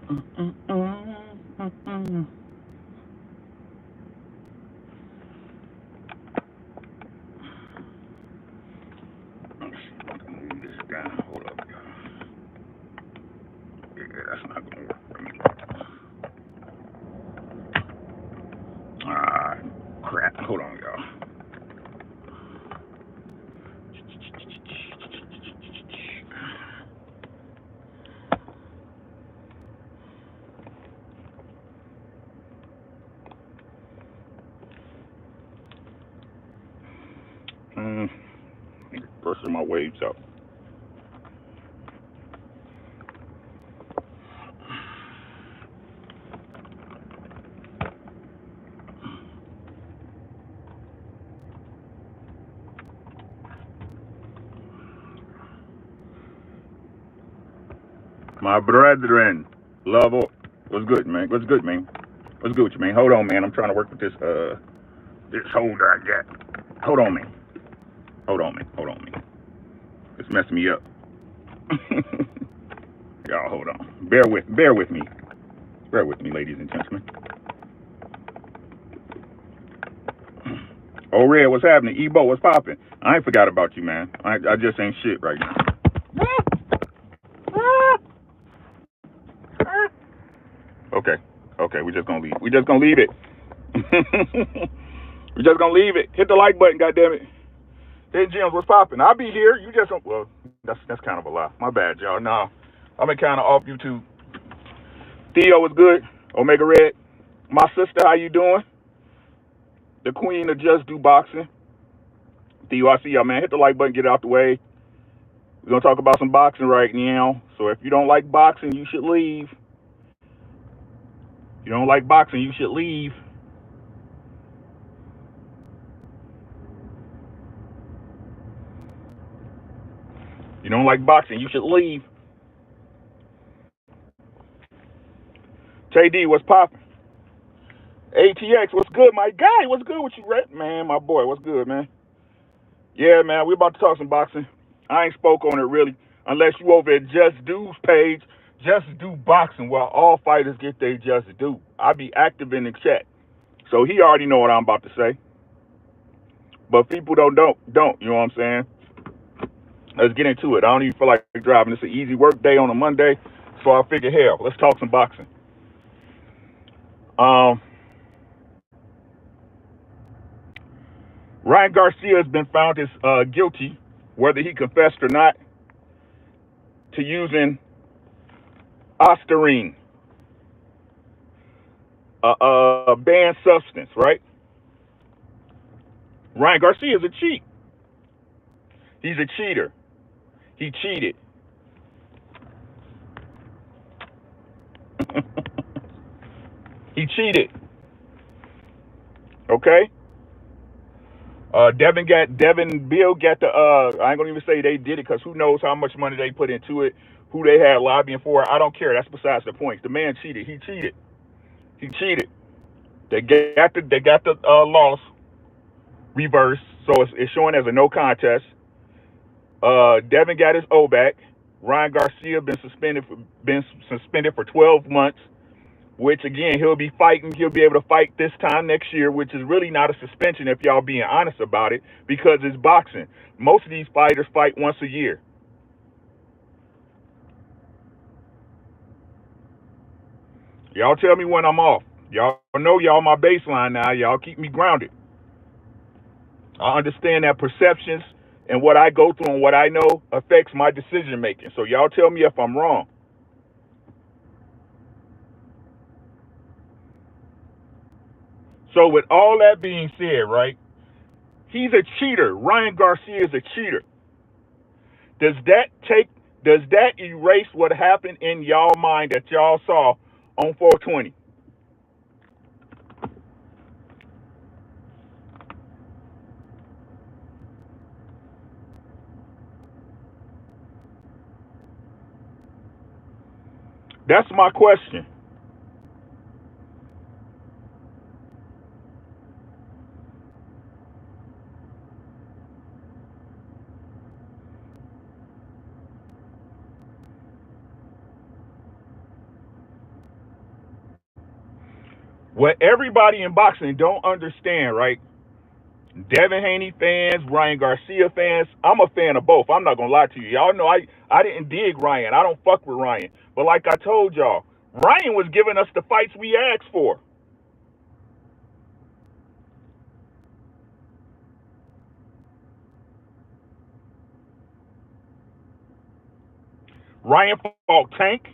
Let's see if I can move this down. Hold up, y'all. Yeah, that's not gonna work for me. Ah, crap. Hold on, y'all. Brushing my waves out. My brethren, love, what's good, man? What's good, man? What's good with you, man? Hold on, man. I'm trying to work with this this holder I got. Hold on, man. Hold on, man. Hold on, man. It's messing me up. Y'all, hold on. Bear with me. Bear with me, ladies and gentlemen. Oh, Red, what's happening? Ebo, what's popping? I ain't forgot about you, man. I just ain't shit right now. Okay. Okay, we're just gonna leave. We're just gonna leave it. We're just gonna leave it. Hit the like button, goddammit. Hey, Jim, what's popping? I'll be here. You just don't. Well, that's kind of a lie. My bad, y'all. No, I've been kind of off YouTube. Theo was good. Omega Red. My sister, how you doing? The queen of Just Do Boxing. Theo, I see y'all, man. Hit the like button, get it out the way. We're gonna talk about some boxing right now. So if you don't like boxing, you should leave. If you don't like boxing, you should leave. If you don't like boxing, you should leave. JD, what's popping? ATX, what's good, my guy? What's good with you, Red? Man, my boy, what's good, man? Yeah, man, we about to talk some boxing. I ain't spoke on it really, unless you over at Just Do's page, Just Do Boxing, where all fighters get their Just Do. I be active in the chat, so he already know what I'm about to say. But people don't, you know what I'm saying? Let's get into it. I don't even feel like driving. It's an easy work day on a Monday, so I figure, hell, let's talk some boxing. Um, Ryan Garcia has been found as guilty, whether he confessed or not, to using Ostarine, a banned substance, right? Ryan Garcia is a cheat. He's a cheater. He cheated. He cheated. Okay. Devin Bill got the I ain't gonna even say they did it because who knows how much money they put into it, who they had lobbying for. I don't care. That's besides the point. The man cheated. He cheated. He cheated. They got the loss reversed, so it's showing as a no contest. Devin got his O back. Ryan Garcia been suspended for 12 months, which again he'll be fighting. He'll be able to fight this time next year, which is really not a suspension if y'all being honest about it, because it's boxing. Most of these fighters fight once a year. Y'all tell me when I'm off. Y'all know y'all my baseline now. Y'all keep me grounded. I understand that perceptions and what I go through and what I know affects my decision making. So y'all tell me if I'm wrong. So with all that being said, right? He's a cheater. Ryan Garcia is a cheater. Does that take does that erase what happened in y'all mind that y'all saw on 420? That's my question. What everybody in boxing don't understand, right? Devin Haney fans, Ryan Garcia fans. I'm a fan of both. I'm not gonna lie to you. Y'all know I didn't dig Ryan. I don't fuck with Ryan. But like I told y'all, Ryan was giving us the fights we asked for. Ryan fought Tank.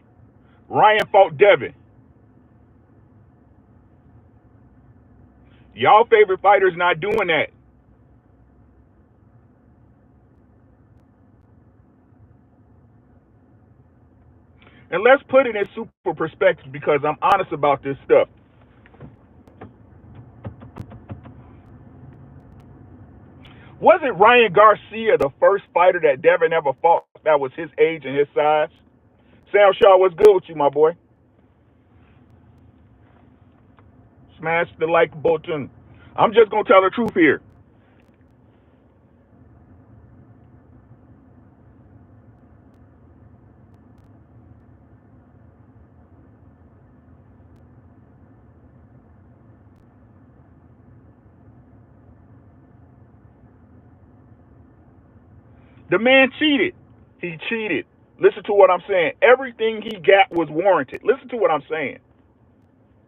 Ryan fought Devin. Y'all favorite fighters not doing that. And let's put it in super perspective because I'm honest about this stuff. Wasn't Ryan Garcia the first fighter that Devin ever fought that was his age and his size? Sam Shaw, what's good with you, my boy? Smash the like button. I'm just gonna tell the truth here. The man cheated. He cheated. Listen to what I'm saying. Everything he got was warranted. Listen to what I'm saying.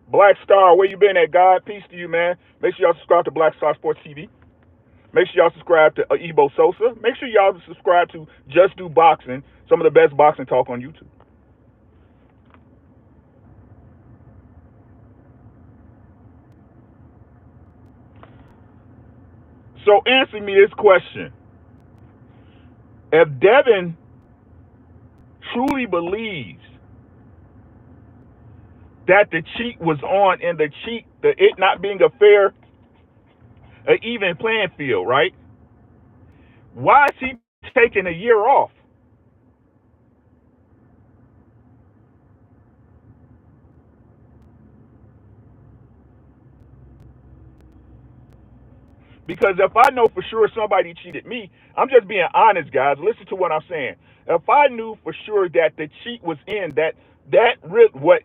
Black Star, where you been at, God? Peace to you, man. Make sure y'all subscribe to Black Star Sports TV. Make sure y'all subscribe to Ebo Sosa. Make sure y'all subscribe to Just Do Boxing, some of the best boxing talk on YouTube. So answer me this question. If Devin truly believes that the cheat was on and it not being a fair, an even playing field, right? Why is he taking a year off? Because if I know for sure somebody cheated me, I'm just being honest, guys. Listen to what I'm saying. If I knew for sure that the cheat was in, what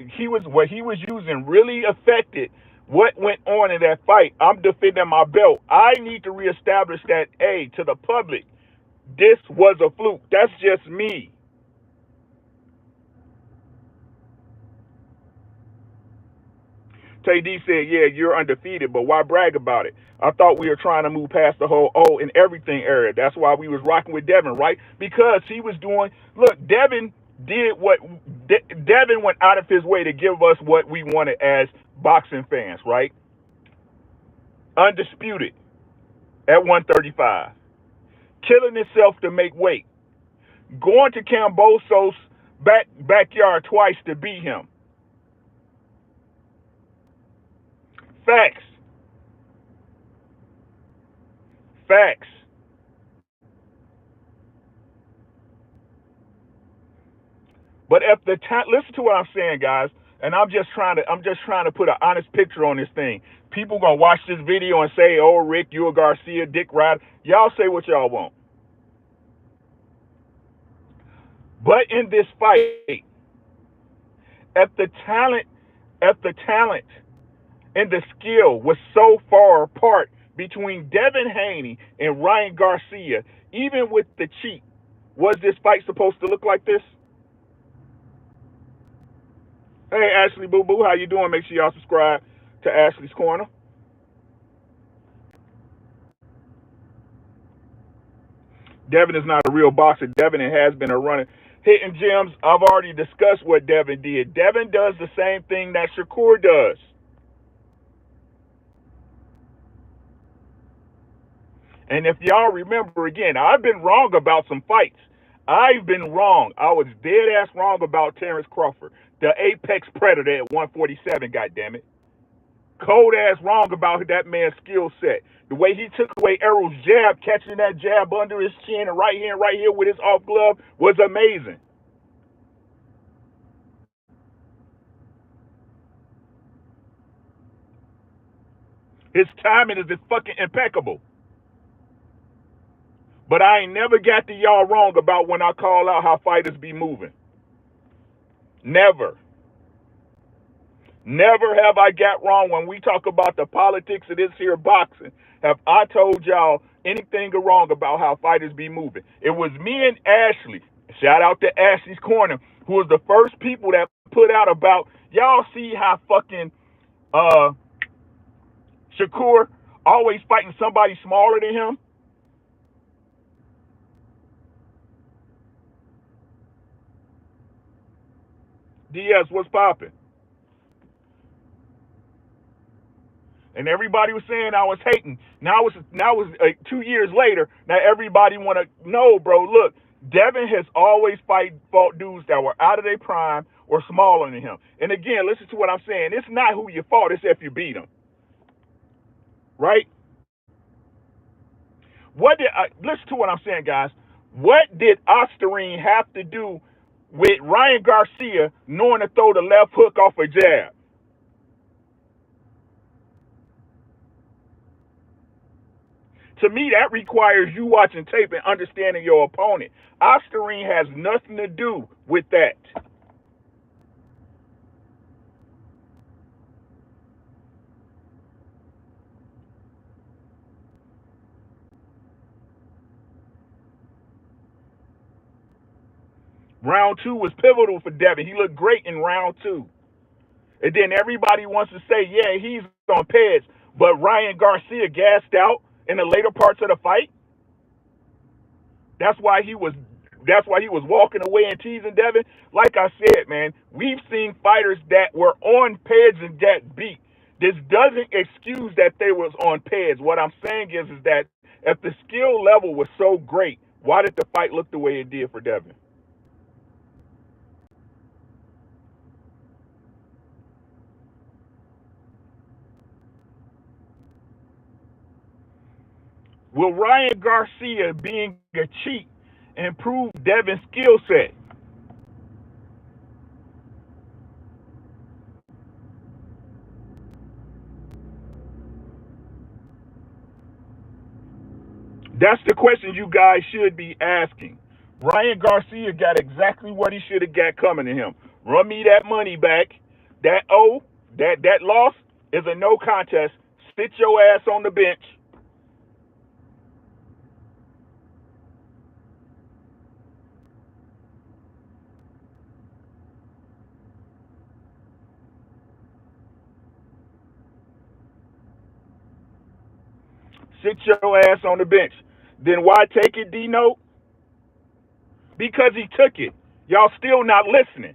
he was using really affected what went on in that fight, I'm defending my belt. I need to reestablish that to the public, this was a fluke. That's just me. Tay D said, yeah, you're undefeated, but why brag about it? I thought we were trying to move past the whole in everything area. That's why we was rocking with Devin, right? Because he was doing, look, Devin did what, Devin went out of his way to give us what we wanted as boxing fans, right? Undisputed at 135. Killing himself to make weight. Going to Camboso's backyard twice to beat him. Facts. Facts. But if the listen to what I'm saying, guys, and I'm just trying to put an honest picture on this thing. People gonna watch this video and say, "Oh, Rick, you a Garcia, Dick Ryder." Y'all say what y'all want. But in this fight, if the talent, if the talent and the skill was so far apart between Devin Haney and Ryan Garcia, even with the cheat, was this fight supposed to look like this? Hey, Ashley Boo Boo, how you doing? Make sure y'all subscribe to Ashley's Corner. Devin is not a real boxer. Devin has been a runner. Hitting gyms, I've already discussed what Devin did. Devin does the same thing that Shakur does. And if y'all remember, again, I've been wrong about some fights. I've been wrong. I was dead ass wrong about Terrence Crawford, the apex predator at 147, goddammit. Cold ass wrong about that man's skill set. The way he took away Errol's jab, catching that jab under his chin and right here with his off glove was amazing. His timing is just fucking impeccable. But I ain't never got the y'all wrong about when I call out how fighters be moving. Never. Never have I got wrong when we talk about the politics of this here boxing. Have I told y'all anything wrong about how fighters be moving? It was me and Ashley. Shout out to Ashley's Corner, who was the first people that put out about y'all see how fucking uh Shakur always fighting somebody smaller than him. DS, what's popping? And everybody was saying I was hating. Now it's 2 years later. Now everybody want to know, bro. Look, Devin has always fought dudes that were out of their prime or smaller than him. And again, listen to what I'm saying. It's not who you fought; it's if you beat them, right? Listen to what I'm saying, guys? What did Osterine have to do with Ryan Garcia knowing to throw the left hook off a jab? To me, that requires you watching tape and understanding your opponent. Osterine has nothing to do with that. Round two was pivotal for Devin. He looked great in round two. And then everybody wants to say, yeah, he's on pads, but Ryan Garcia gassed out in the later parts of the fight. That's why he was walking away and teasing Devin. Like I said, man, we've seen fighters that were on pads and got beat. This doesn't excuse that they was on pads. What I'm saying is that if the skill level was so great, why did the fight look the way it did for Devin? Will Ryan Garcia being a cheat improve Devin's skill set? That's the question you guys should be asking. Ryan Garcia got exactly what he should have got coming to him. Run me that money back. That loss is a no contest. Sit your ass on the bench. Sit your ass on the bench. Then why take it, D-Note? Because he took it. Y'all still not listening.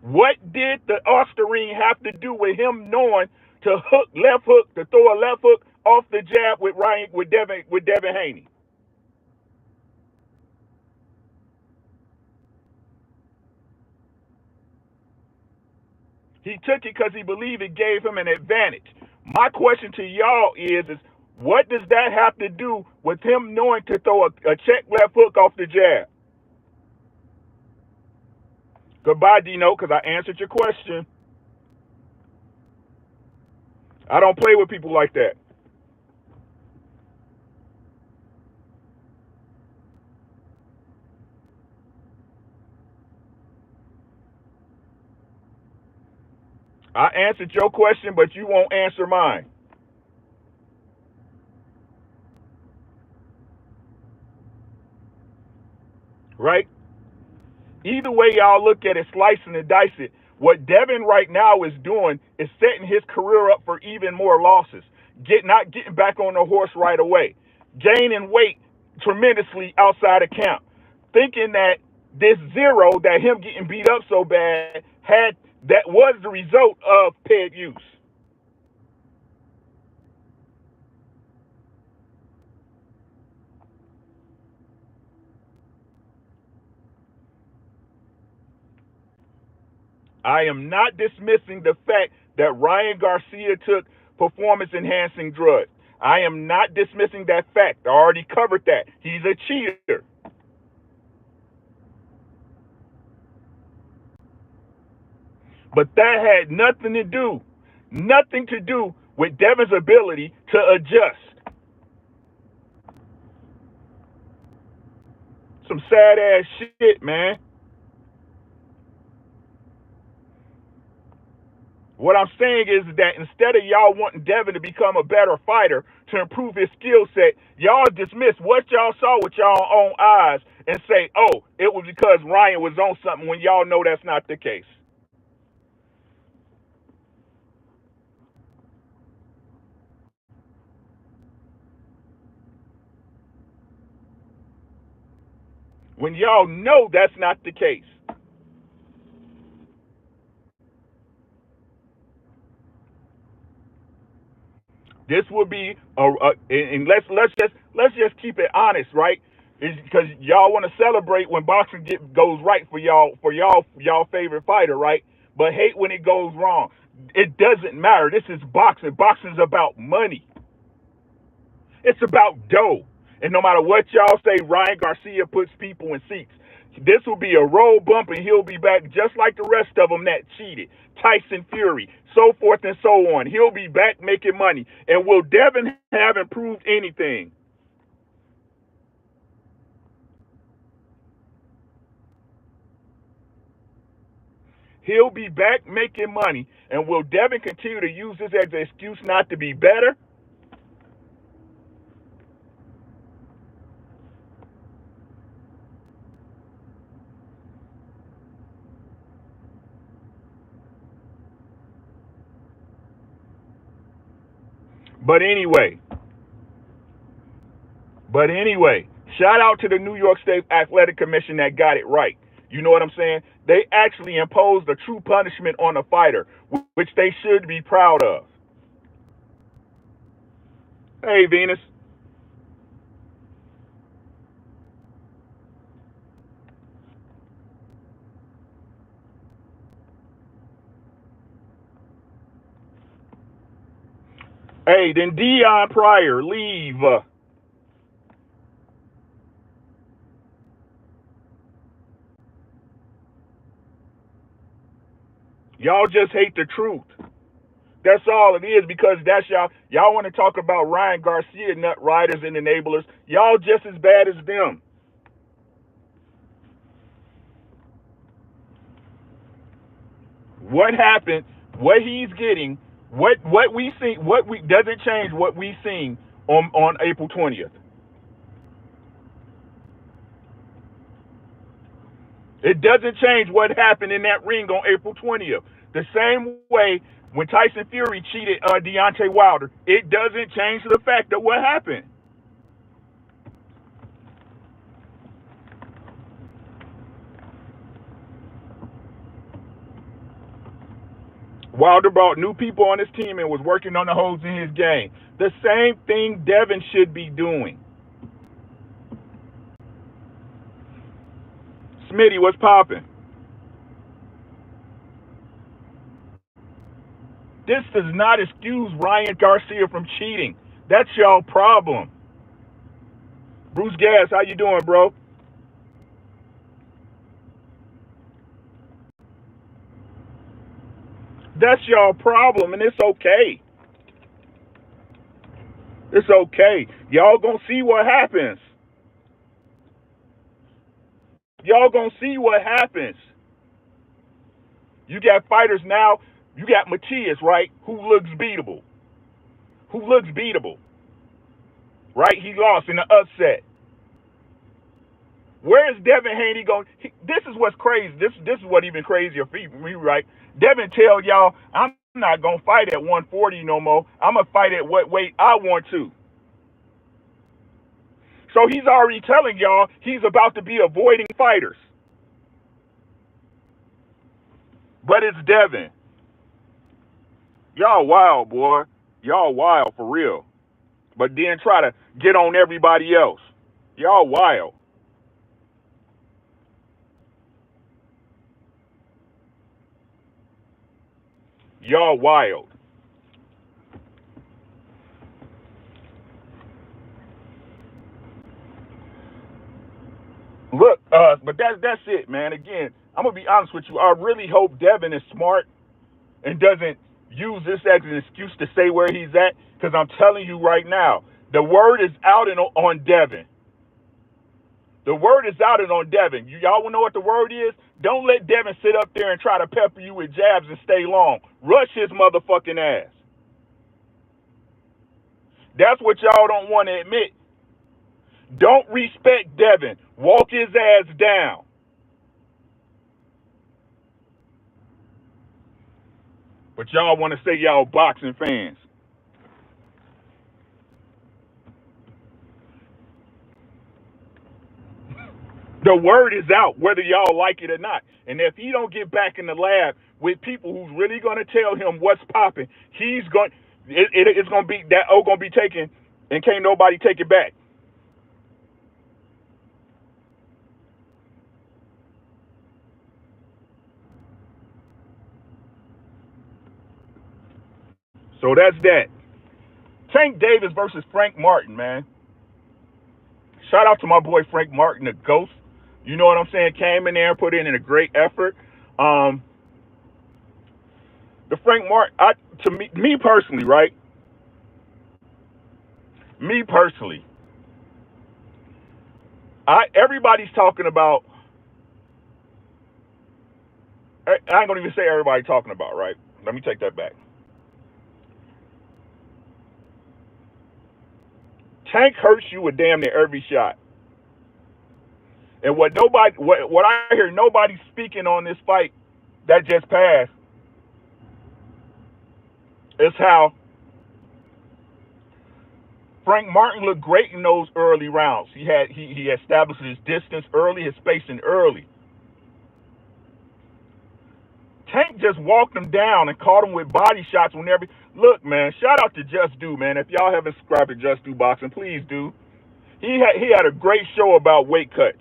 What did the Osterine have to do with him knowing to throw a left hook off the jab with Devin Haney? He took it because he believed it gave him an advantage. My question to y'all is what does that have to do with him knowing to throw a check left hook off the jab? Goodbye, Dino, because I answered your question. I don't play with people like that. I answered your question, but you won't answer mine. Right? Either way y'all look at it, slicing and dice it, what Devin right now is doing is setting his career up for even more losses. Not getting back on the horse right away. Gaining weight tremendously outside of camp. Thinking that this zero, that him getting beat up so bad, that was the result of ped use. I am not dismissing the fact that Ryan Garcia took performance enhancing drugs. I am not dismissing that fact. I already covered that. He's a cheater. But that had nothing to do with Devin's ability to adjust. Some sad ass shit, man. What I'm saying is that instead of y'all wanting Devin to become a better fighter to improve his skill set, y'all dismiss what y'all saw with y'all own eyes and say, oh, it was because Ryan was on something when y'all know that's not the case. When y'all know that's not the case. This would be and let's just keep it honest, right? It's because y'all want to celebrate when boxing goes right for y'all favorite fighter, right? But hate when it goes wrong. It doesn't matter. This is boxing. Boxing's about money. It's about dough. And no matter what y'all say, Ryan Garcia puts people in seats. This will be a road bump, and he'll be back just like the rest of them that cheated. Tyson Fury, so forth and so on. He'll be back making money. And will Devin have improved anything? He'll be back making money. And will Devin continue to use this as an excuse not to be better? But anyway, But anyway, shout out to the New York State Athletic Commission that got it right. You know what I'm saying? They actually imposed a true punishment on a fighter, which they should be proud of. Hey, Venus. Hey, then Dion Pryor, leave. Y'all just hate the truth. That's all it is, because that's y'all. Y'all want to talk about Ryan Garcia, nut riders and enablers. Y'all just as bad as them. What happened? What he's getting? What we see? What we doesn't change what we seen on April 20th. It doesn't change what happened in that ring on April 20th. The same way when Tyson Fury cheated Deontay Wilder, it doesn't change the fact of what happened. Wilder brought new people on his team and was working on the holes in his game. The same thing Devin should be doing. Smitty, what's popping? This does not excuse Ryan Garcia from cheating. That's y'all problem. Bruce Gas, how you doing, bro? That's y'all problem, and it's okay. It's okay. Y'all gonna see what happens. Y'all gonna see what happens. You got fighters now. You got Matias, right? Who looks beatable. Who looks beatable. Right? He lost in the upset. Where is Devin Haney going? This is what's crazy. This is what even crazier for me, right? Devin tell y'all, I'm not gonna fight at 140 no more. I'm gonna fight at what weight I want to. So he's already telling y'all he's about to be avoiding fighters. But it's Devin. Y'all wild, boy. Y'all wild for real. But then try to get on everybody else. Y'all wild. Y'all wild. Look, but that's it, man. Again, I'm gonna be honest with you. I really hope Devin is smart and doesn't use this as an excuse to say where he's at. Because I'm telling you right now, the word is out on Devin. The word is out and on Devin. Y'all wanna know what the word is? Don't let Devin sit up there and try to pepper you with jabs and stay long. Rush his motherfucking ass. That's what y'all don't want to admit. Don't respect Devin. Walk his ass down. But y'all want to say y'all boxing fans. The word is out, whether y'all like it or not. And if he don't get back in the lab with people who's really going to tell him what's popping, it's going to be that going to be taken, and can't nobody take it back. So that's that. Tank Davis versus Frank Martin, man. Shout out to my boy Frank Martin, the ghost. You know what I'm saying? Came in there and put in a great effort. The Frank Martin, to me personally, right? Me personally, everybody's talking about. I ain't gonna even say everybody talking about, right? Let me take that back. Tank hurts you with damn near every shot. And what I hear nobody speaking on this fight that just passed is how Frank Martin looked great in those early rounds. He established his distance early, his spacing early. Tank just walked him down and caught him with body shots whenever. Look, man, shout out to Just Do, man. If y'all haven't subscribed to Just Do Boxing, please do. He had a great show about weight cuts.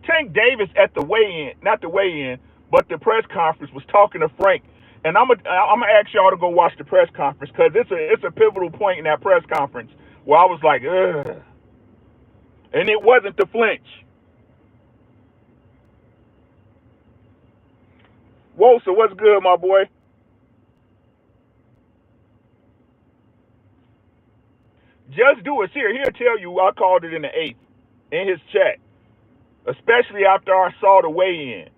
Tank Davis at the weigh-in, not the weigh-in, but the press conference was talking to Frank, and I'm gonna ask y'all to go watch the press conference because it's a pivotal point in that press conference where I was like, ugh, and it wasn't the flinch. Whoa, so what's good, my boy? Just Do it here. He'll tell you I called it in the 8th in his chat, especially after I saw the weigh-in.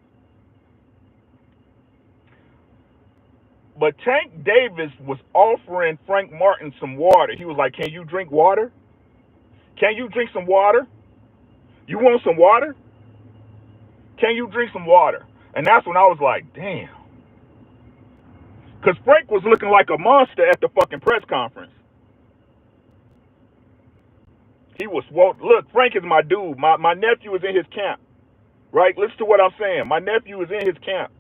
But Tank Davis was offering Frank Martin some water. He was like, "Can you drink water? Can you drink some water? You want some water? Can you drink some water?" And that's when I was like, damn. Because Frank was looking like a monster at the fucking press conference. He was, well, look, Frank is my dude. My nephew is in his camp, right? Listen to what I'm saying. My nephew is in his camp.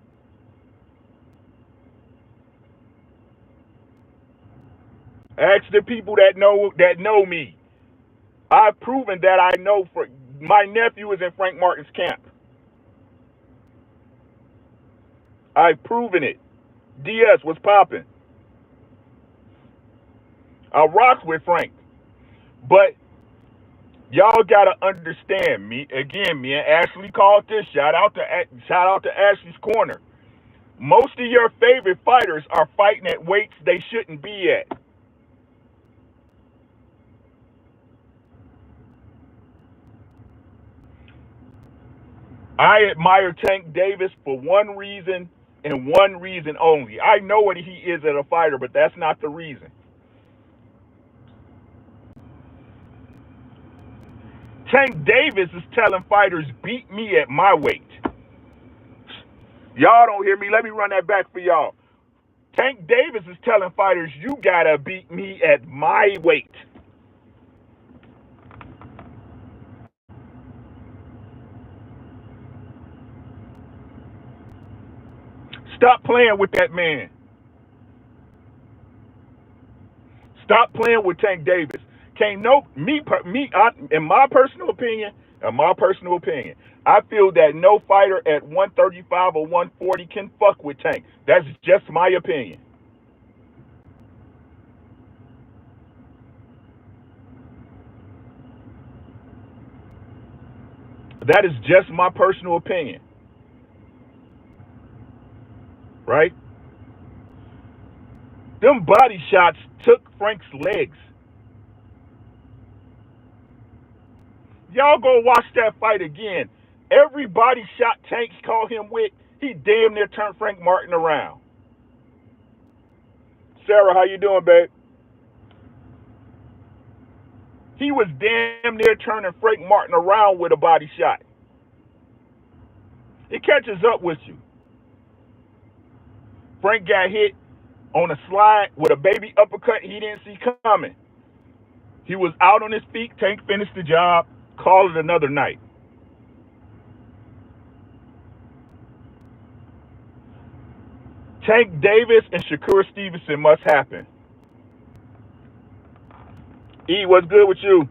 Ask the people that know me. I've proven that I know. My nephew is in Frank Martin's camp. I've proven it. DS was popping. I rocked with Frank, but y'all gotta understand me again. Me and Ashley called this. Shout out to Ashley's Corner. Most of your favorite fighters are fighting at weights they shouldn't be at. I admire Tank Davis for one reason and one reason only. I know what he is as a fighter, but that's not the reason. Tank Davis is telling fighters, beat me at my weight. Y'all don't hear me. Let me run that back for y'all. Tank Davis is telling fighters, you gotta beat me at my weight. Stop playing with that man. Stop playing with Tank Davis. Can't no in my personal opinion, I feel that no fighter at 135 or 140 can fuck with Tank. That's just my opinion. That is just my personal opinion. Right? Them body shots took Frank's legs. Y'all go watch that fight again. Every body shot Tank caught him with, he damn near turned Frank Martin around. Sarah, how you doing, babe? He was damn near turning Frank Martin around with a body shot. It catches up with you. Frank got hit on a slide with a baby uppercut he didn't see coming. He was out on his feet. Tank finished the job. Call it another night. Tank Davis and Shakur Stevenson must happen. E, what's good with you?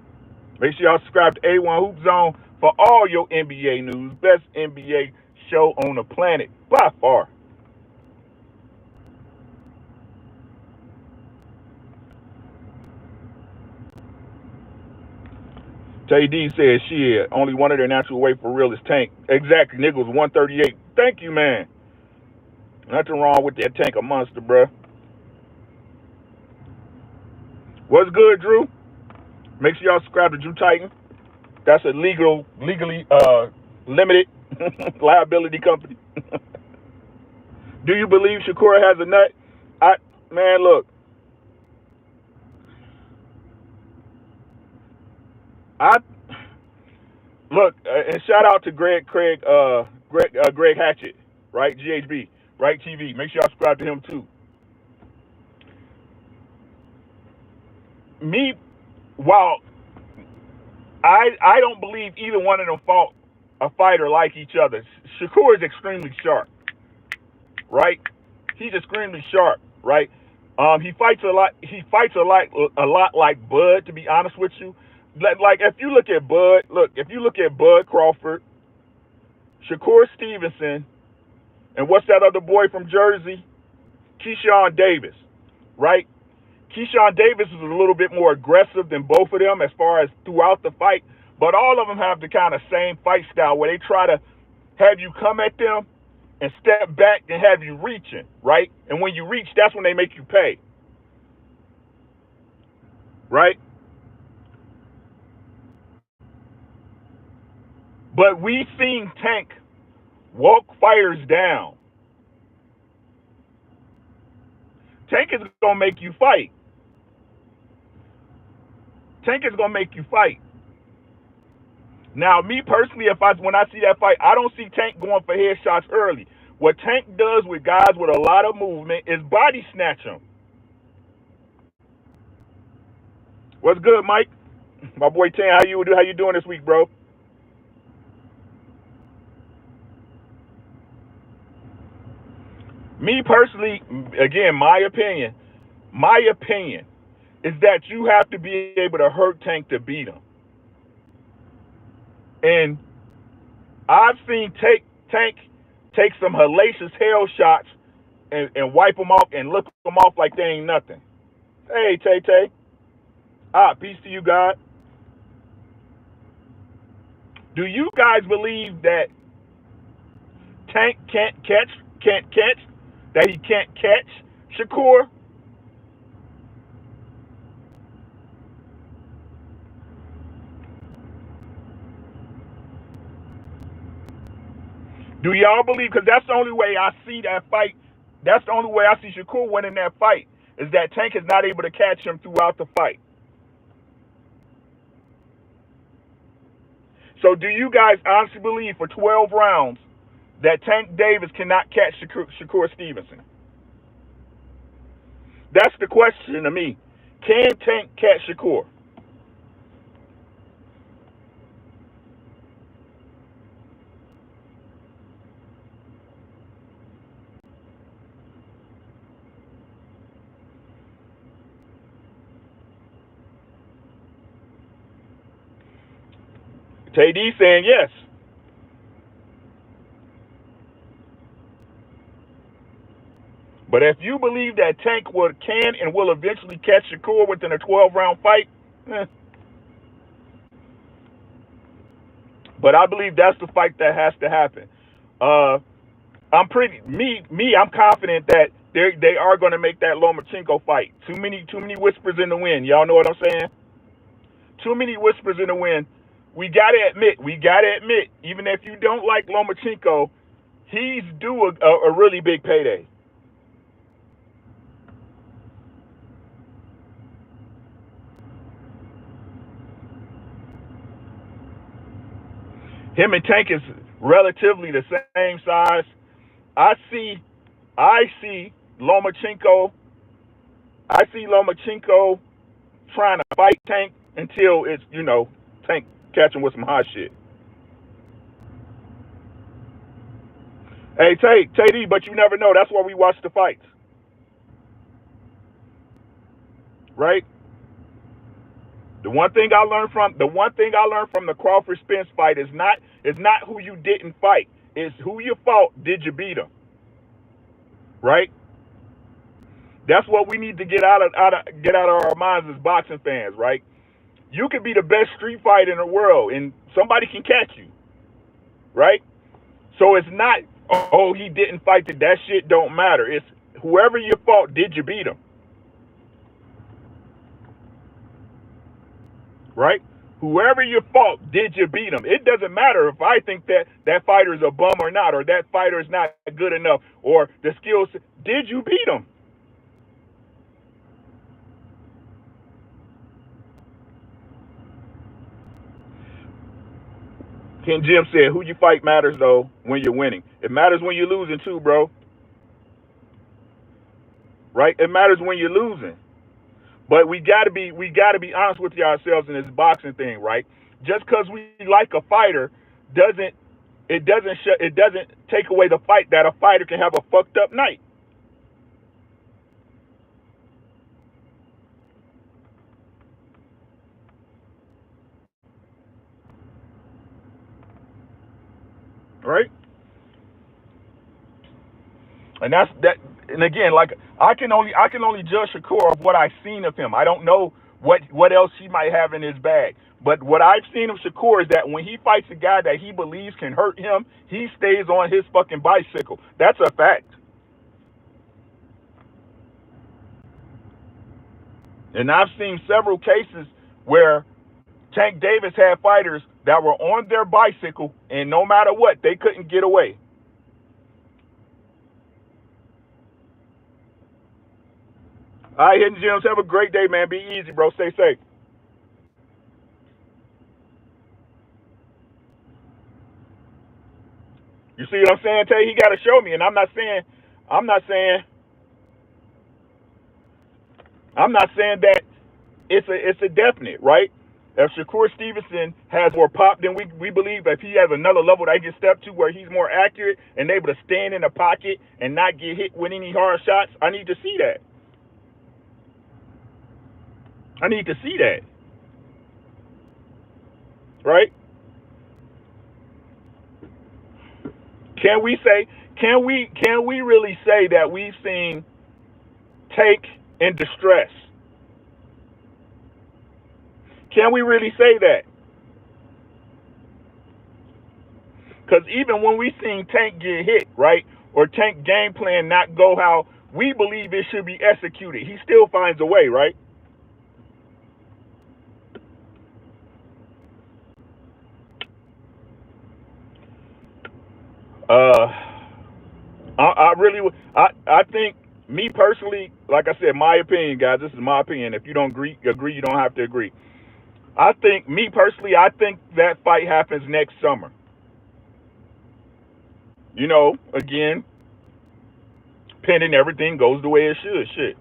Make sure y'all subscribe to A1 Hoop Zone for all your NBA news. Best NBA show on the planet by far. JD says, shit, only one of their natural weight for real is Tank. Exactly, nigga was 138. Thank you, man. Nothing wrong with that Tank, a monster, bruh. What's good, Drew? Make sure y'all subscribe to Drew Titan. That's a legally limited liability company. Do you believe Shakur has a nut? Man, look. And shout out to Greg Hatchett, right? GHB, right? TV. Make sure y'all subscribe to him too. Me, while I don't believe either one of them fought a fighter like each other. Shakur is extremely sharp, right? He's extremely sharp, right? He fights a lot. He fights a lot like Bud. To be honest with you, like if you look at Bud Crawford, Shakur Stevenson, and what's that other boy from Jersey, Keyshawn Davis, right? Keyshawn Davis is a little bit more aggressive than both of them as far as throughout the fight, but all of them have the kind of same fight style where they try to have you come at them and step back and have you reaching, right? And when you reach, that's when they make you pay, right? But we've seen Tank walk fighters down. Tank is going to make you fight. Tank is going to make you fight. Now, me personally, when I see that fight, I don't see Tank going for headshots early. What Tank does with guys with a lot of movement is body snatch them. What's good, Mike? My boy Tan, how you doing this week, bro? Me personally, again, my opinion is that you have to be able to hurt Tank to beat him. And I've seen Tank take some hellacious hell shots and wipe them off and look them off like they ain't nothing. Hey, Tay. Peace to you, God. Do you guys believe that Tank can't catch, that he can't catch Shakur? Do y'all believe? Because that's the only way I see that fight. That's the only way I see Shakur winning that fight, is that Tank is not able to catch him throughout the fight. So do you guys honestly believe for 12 rounds that Tank Davis cannot catch Shakur Stevenson? That's the question to me. Can Tank catch Shakur? KD saying yes. But if you believe that Tank can and will eventually catch Shakur within a 12-round fight, but I believe that's the fight that has to happen. I'm confident that they are going to make that Lomachenko fight. Too many whispers in the wind. Y'all know what I'm saying? Too many whispers in the wind we gotta admit, even if you don't like Lomachenko, he's due a really big payday. Him and Tank is relatively the same size. I see, I see Lomachenko. I see Lomachenko trying to fight Tank until it's Tank catching with some hot shit. Hey, Tay, but you never know. That's why we watch the fights, right? The one thing I learned from the Crawford Spence fight is not who you didn't fight. It's who you fought. Did you beat him? Right? That's what we need to get out of our minds as boxing fans, right? You could be the best street fighter in the world, and somebody can catch you, right? So it's not, oh, he didn't fight. That shit don't matter. It's whoever you fought. Did you beat him? Right? Whoever you fought, did you beat him? It doesn't matter if I think that fighter is a bum or not, or that fighter is not good enough, or the skills. Did you beat him? Ken Jim said, "Who you fight matters though when you're winning. It matters when you're losing too, bro. Right? It matters when you're losing. But we gotta be honest with ourselves in this boxing thing, right? Just because we like a fighter doesn't it doesn't take away the fight that a fighter can have a fucked up night, right? And that's that. And again, like I can only judge Shakur of what I've seen of him. I don't know what else he might have in his bag. But what I've seen of Shakur is that when he fights a guy that he believes can hurt him, he stays on his fucking bicycle. That's a fact. And I've seen several cases where Tank Davis had fighters that were on their bicycle, and no matter what, they couldn't get away. All right, Hidden Gems, have a great day, man. Be easy, bro. Stay safe. You see what I'm saying, Tay? He got to show me, and I'm not saying, I'm not saying that it's a definite, right? If Shakur Stevenson has more pop, then we believe if he has another level that he can step to where he's more accurate and able to stand in the pocket and not get hit with any hard shots, I need to see that. I need to see that, right? Can we really say that we've seen Take in distress? Can we really say that? Because even when we seen Tank get hit, right, or Tank game plan not go how we believe it should be executed, he still finds a way, right? Uh, I really I think me personally, like I said, my opinion, guys. This is my opinion. If you don't agree, you don't have to agree. I think me personally, I think that fight happens next summer. Again, pending everything goes the way it should. Shit.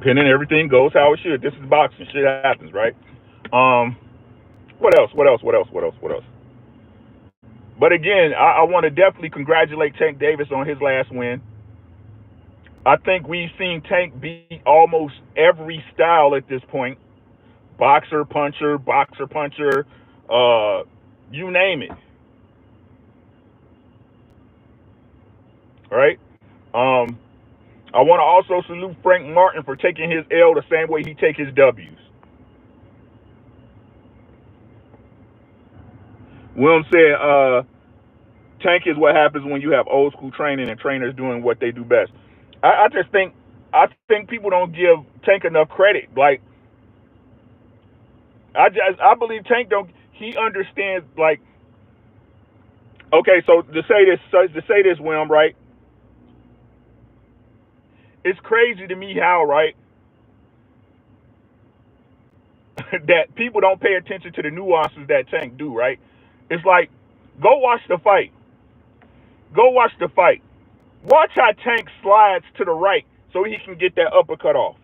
Pending everything goes how it should. This is boxing. Shit happens, right? Um, what else? What else? What else? What else? What else? But again, I want to definitely congratulate Tank Davis on his last win. I think we've seen Tank beat almost every style at this point. Boxer, puncher, uh, you name it. Right? Um, I want to also salute Frank Martin for taking his L the same way he take his W's. Will said, Tank is what happens when you have old school training and trainers doing what they do best. I think people don't give Tank enough credit. Like I believe Tank don't he understands like okay, so to say this, William, right? It's crazy to me how, right, that people don't pay attention to the nuances that Tank do, right? It's like, go watch the fight. Go watch the fight. Watch how Tank slides to the right so he can get that uppercut off.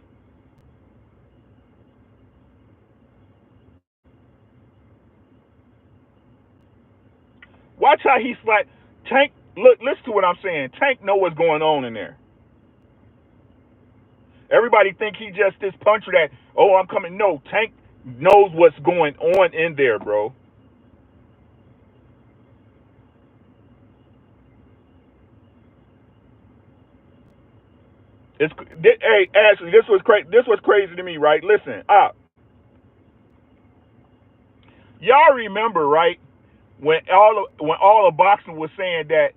Watch how he slides. Tank, look, listen to what I'm saying. Tank know what's going on in there. Everybody think he just this puncher that, oh, I'm coming. No, Tank knows what's going on in there, bro. Hey, Ashley, this was crazy. This was crazy to me, right? Listen, y'all remember, right? When all of boxing was saying that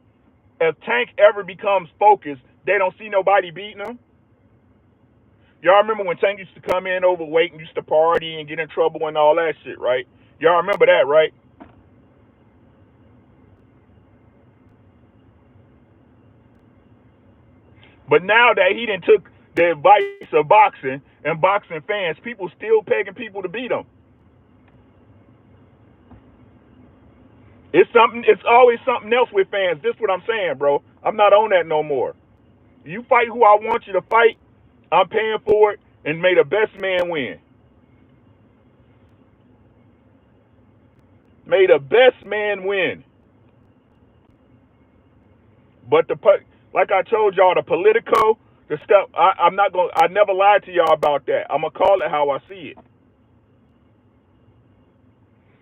if Tank ever becomes focused, they don't see nobody beating him. Y'all remember when Tank used to come in overweight and used to party and get in trouble and all that shit, right? Y'all remember that, right? But now that he done took the advice of boxing and boxing fans, people still pegging people to beat him. It's something. It's always something else with fans. This is what I'm saying, bro. I'm not on that no more. You fight who I want you to fight. I'm paying for it, and may the best man win. May the best man win. But like I told y'all, the Politico, the stuff. I'm not gonna. I never lied to y'all about that. I'm gonna call it how I see it.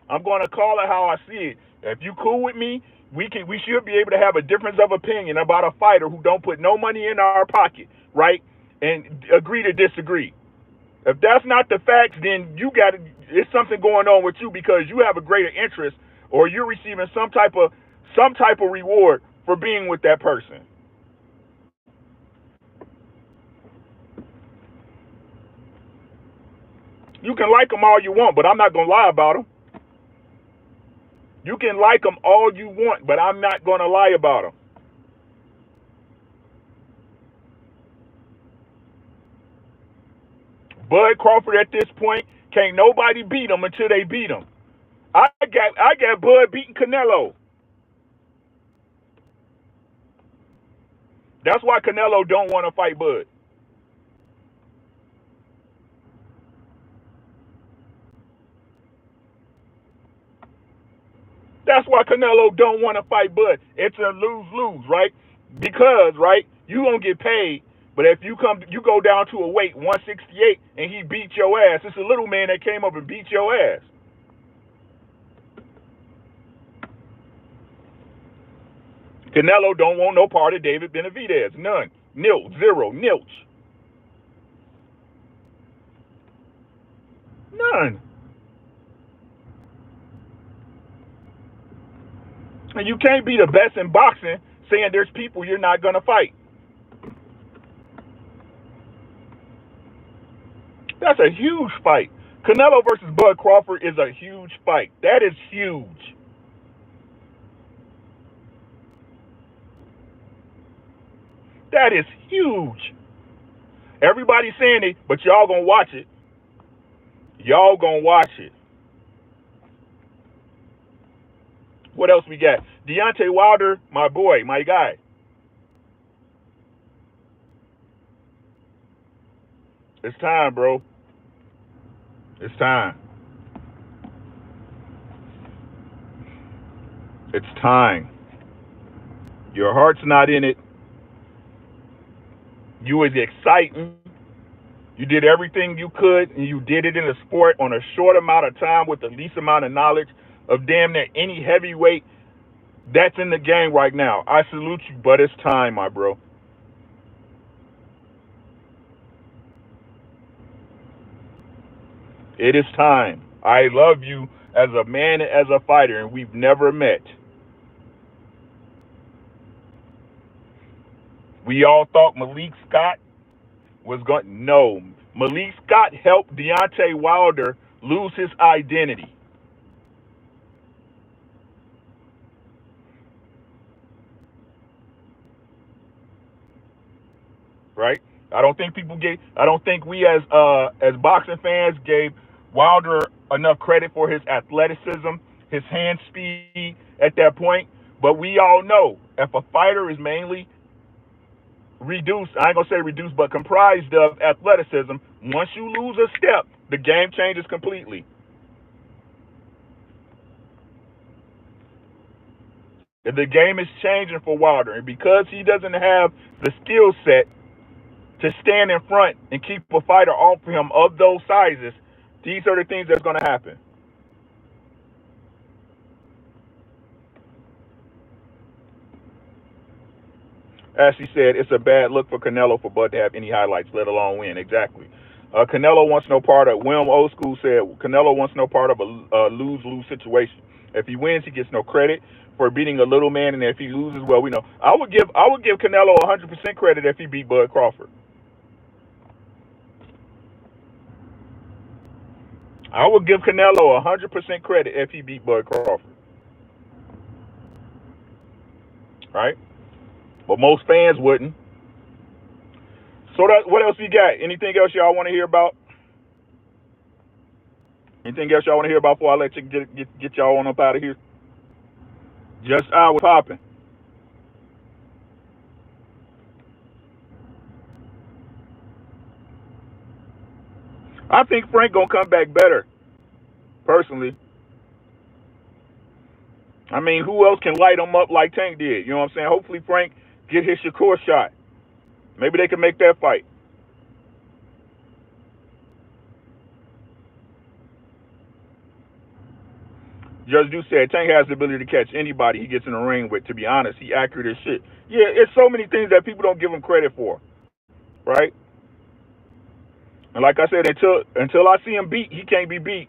I'm gonna call it how I see it. If you cool with me, we should be able to have a difference of opinion about a fighter who don't put no money in our pocket, right? And agree to disagree. If that's not the facts, then it's something going on with you because you have a greater interest or you're receiving some type of reward for being with that person. You can like them all you want, but I'm not gonna lie about them. You can like them all you want, but I'm not gonna lie about them. Bud Crawford at this point can't nobody beat him until they beat him. I got Bud beating Canelo. That's why Canelo don't want to fight Bud. That's why Canelo don't want to fight Bud. It's a lose-lose, right? Because, right, you gonna get paid, but if you go down to a weight 168 and he beat your ass, it's a little man that came up and beat your ass. Canelo don't want no part of David Benavidez. None. Nil. Zero. Nilch. None. And you can't be the best in boxing saying there's people you're not gonna fight. That's a huge fight. Canelo versus Bud Crawford is a huge fight. That is huge. That is huge. Everybody's saying it, but y'all gonna watch it. Y'all gonna watch it. What else we got? Deontay Wilder, my boy, my guy. It's time, bro. It's time. It's time. Your heart's not in it. You was exciting. You did everything you could, and you did it in a sport on a short amount of time with the least amount of knowledge of damn near any heavyweight that's in the game right now. I salute you, but it's time, my bro. It is time. I love you as a man and as a fighter, and we've never met. We all thought Malik Scott was going. No, Malik Scott helped Deontay Wilder lose his identity. Right? I don't think people gave. I don't think we as boxing fans gave Wilder enough credit for his athleticism, his hand speed at that point. But we all know if a fighter is mainly reduced, I ain't gonna say reduced, but comprised of athleticism, once you lose a step, the game changes completely. The game is changing for Wilder, and because he doesn't have the skill set to stand in front and keep a fighter off him of those sizes, these are the things that's going to happen. As he said, it's a bad look for Canelo for Bud to have any highlights, let alone win. Exactly. Canelo wants no part of. William Old School said Canelo wants no part of a lose-lose situation. If he wins, he gets no credit for beating a little man, and if he loses, well, we know. I would give Canelo 100% credit if he beat Bud Crawford. I would give Canelo 100% credit if he beat Bud Crawford. Right? But most fans wouldn't. So what else we got? Anything else y'all want to hear about? Anything else y'all want to hear about before I let you get y'all on up out of here? Just I was popping. I think Frank gonna come back better, personally. I mean, who else can light him up like Tank did? You know what I'm saying? Hopefully Frank get his Shakur shot. Maybe they can make that fight. Judge Du said Tank has the ability to catch anybody he gets in the ring with. To be honest, he accurate as shit. Yeah, it's so many things that people don't give him credit for, right? And like I said, until I see him beat, he can't be beat.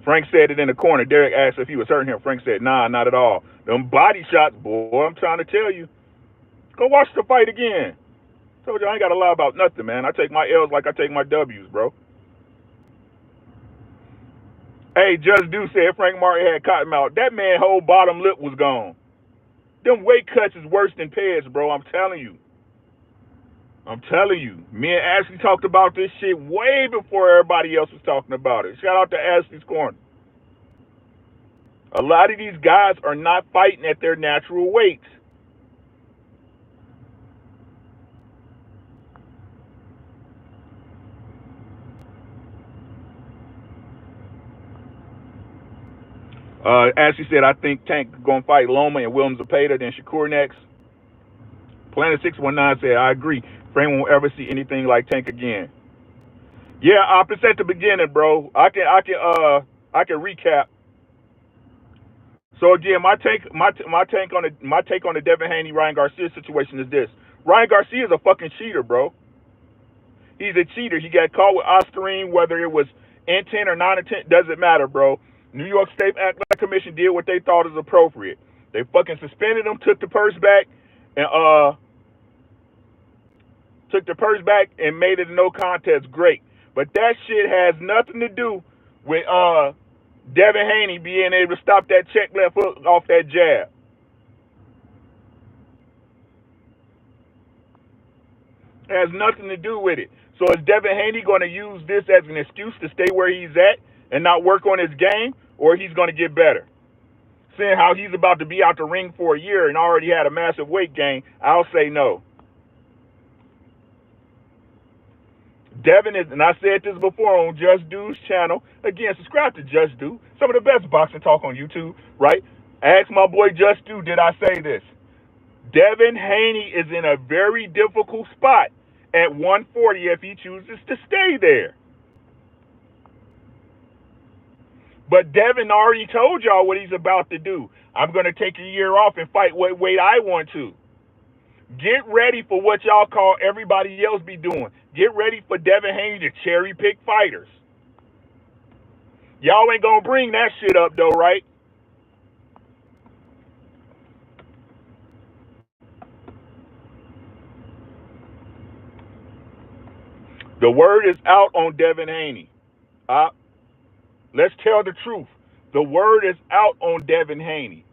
Frank said it in the corner. Derek asked if he was hurting him. Frank said, nah, not at all. Them body shots, boy, I'm trying to tell you. Go watch the fight again. Told you I ain't got to lie about nothing, man. I take my L's like I take my W's, bro. Hey, Judge Du said Frank Martin had cotton mouth. That man whole bottom lip was gone. Them weight cuts is worse than pads, bro. I'm telling you. I'm telling you. Me and Ashley talked about this shit way before everybody else was talking about it. Shout out to Ashley's Corner. A lot of these guys are not fighting at their natural weights. Ashley said, I think Tank going to fight Loma and Williams Zepeda, then Shakur next. Planet 619 said, I agree. Frank won't ever see anything like Tank again. Yeah, opposite at the beginning, bro. I can recap. So again, my take on the Devin Haney Ryan Garcia situation is this: Ryan Garcia is a fucking cheater, bro. He's a cheater. He got caught with Oscarine, whether it was intent or non-intent, doesn't matter, bro. New York State Athletic Commission did what they thought is appropriate. They fucking suspended him, took the purse back, and made it a no contest. Great, but that shit has nothing to do with Devin Haney being able to stop that check left hook off that jab. It has nothing to do with it. So is Devin Haney going to use this as an excuse to stay where he's at and not work on his game, or he's going to get better? Seeing how he's about to be out the ring for a year and already had a massive weight gain, I'll say no. Devin is, and I said this before on Just Du's channel. Again, subscribe to Just Du. Some of the best boxing talk on YouTube, right? Ask my boy Just Du, did I say this? Devin Haney is in a very difficult spot at 140 if he chooses to stay there. But Devin already told y'all what he's about to do. I'm going to take a year off and fight what weight I want to. Get ready for what y'all call everybody else be doing. Get ready for Devin Haney to cherry pick fighters. Y'all ain't gonna bring that shit up though, right? The word is out on Devin Haney. Uh, let's tell the truth. The word is out on Devin Haney.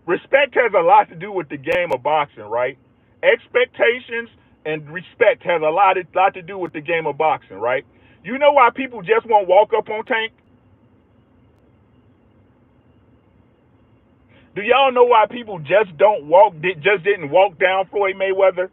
Respect has a lot to do with the game of boxing, right? Expectations and respect has a lot to do with the game of boxing, right? You know why people just won't walk up on Tank? Do y'all know why people just didn't walk down Floyd Mayweather?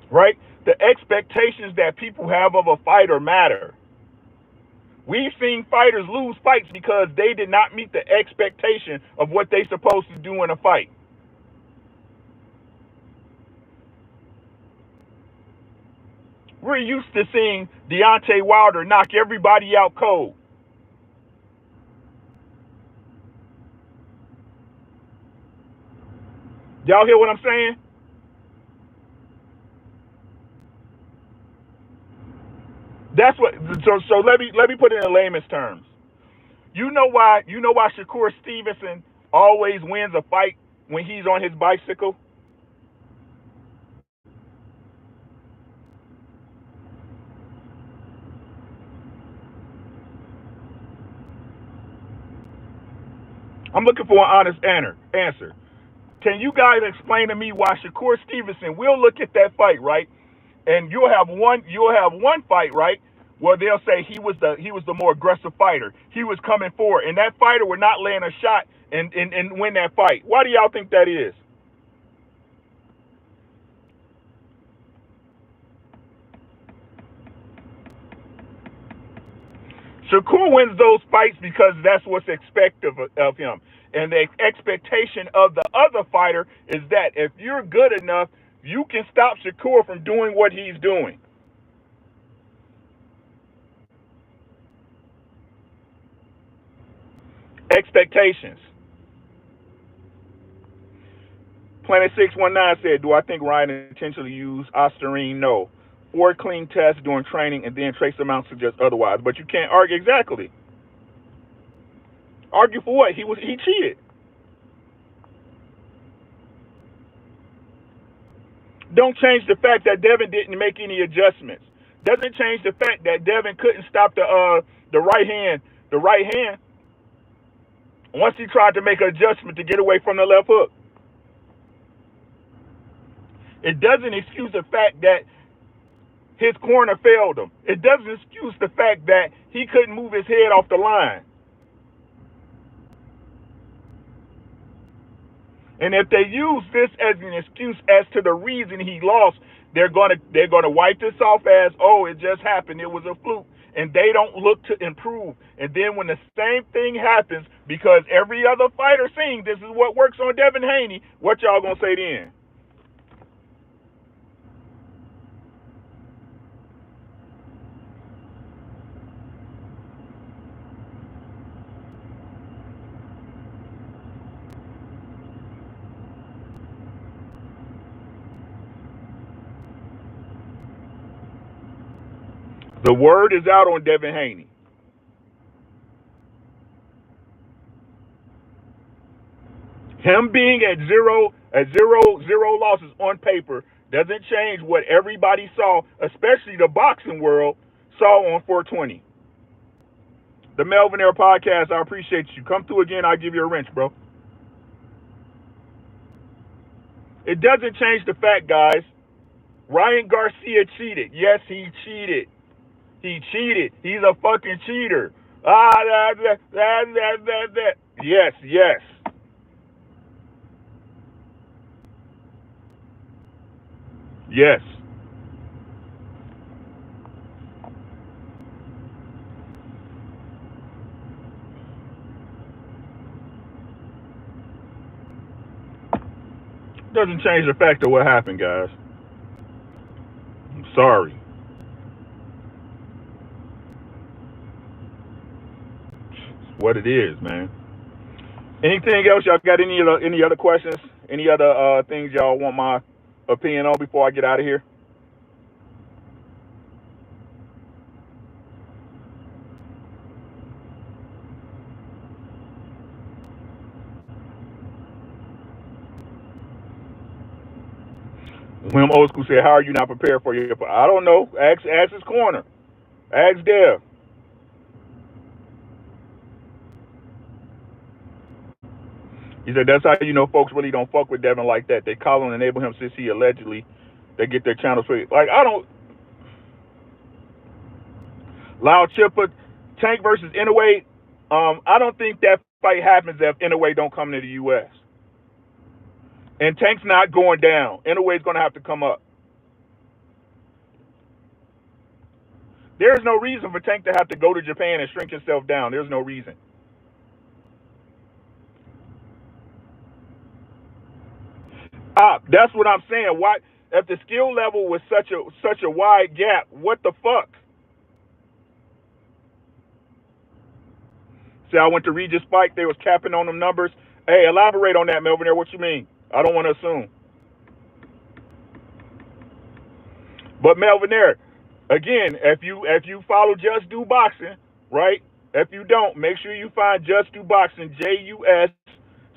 Right? The expectations that people have of a fighter matter. We've seen fighters lose fights because they did not meet the expectation of what they supposed to do in a fight. We're used to seeing Deontay Wilder knock everybody out cold. Y'all hear what I'm saying? That's what. So let me put it in layman's terms. You know why Shakur Stevenson always wins a fight when he's on his bicycle? I'm looking for an honest answer. Can you guys explain to me why Shakur Stevenson will look at that fight, right? And you'll have one fight, right? Where they'll say he was the more aggressive fighter. He was coming forward, and that fighter would not land a shot and win that fight. Why do y'all think that is? Shakur wins those fights because that's what's expected of him. And the expectation of the other fighter is that if you're good enough, you can stop Shakur from doing what he's doing. Expectations. Planet 619 said, do I think Ryan intentionally used Ostarine? No. 4 clean tests during training and then trace amounts suggest otherwise. But you can't argue exactly. Argue for what? He cheated. Don't change the fact that Devin didn't make any adjustments. Doesn't change the fact that Devin couldn't stop the right hand. The right hand once he tried to make an adjustment to get away from the left hook. It doesn't excuse the fact that his corner failed him. It doesn't excuse the fact that he couldn't move his head off the line. And if they use this as an excuse as to the reason he lost, they're gonna wipe this off as, oh, it just happened, it was a fluke, and they don't look to improve. And then when the same thing happens, because every other fighter saying this is what works on Devin Haney, what y'all gonna say then? The word is out on Devin Haney. Him being at zero losses on paper doesn't change what everybody saw, especially the boxing world, saw on 420. The Melvin Air Podcast, I appreciate you. Come through again, I'll give you a wrench, bro. It doesn't change the fact, guys. Ryan Garcia cheated. Yes, he cheated. He cheated. He's a fucking cheater. That. Yes, yes. Yes. Doesn't change the fact of what happened, guys. I'm sorry. what it is, man. Anything else? Y'all got any other questions? Any other things y'all want my opinion on before I get out of here? When Old School said, "How are you not prepared for your?" I don't know. Ask his corner. Ask Dev. He said that's how you know folks really don't fuck with Devin like that. They call and enable him since he allegedly they get their channels free. Like I don't. Loud Chipper, Tank versus Inouye. I don't think that fight happens if Inouye don't come to the U.S. And Tank's not going down. Inouye's going to have to come up. There's no reason for Tank to have to go to Japan and shrink himself down. There's no reason. That's what I'm saying. Why, if the skill level was such a wide gap, what the fuck? See, I went to Regis Spike. They was capping on them numbers. Hey, elaborate on that, Melvin. There, what you mean? I don't want to assume. But Melvin, there, again, if you follow Just Do Boxing, right? If you don't, make sure you find Just Do Boxing, JUS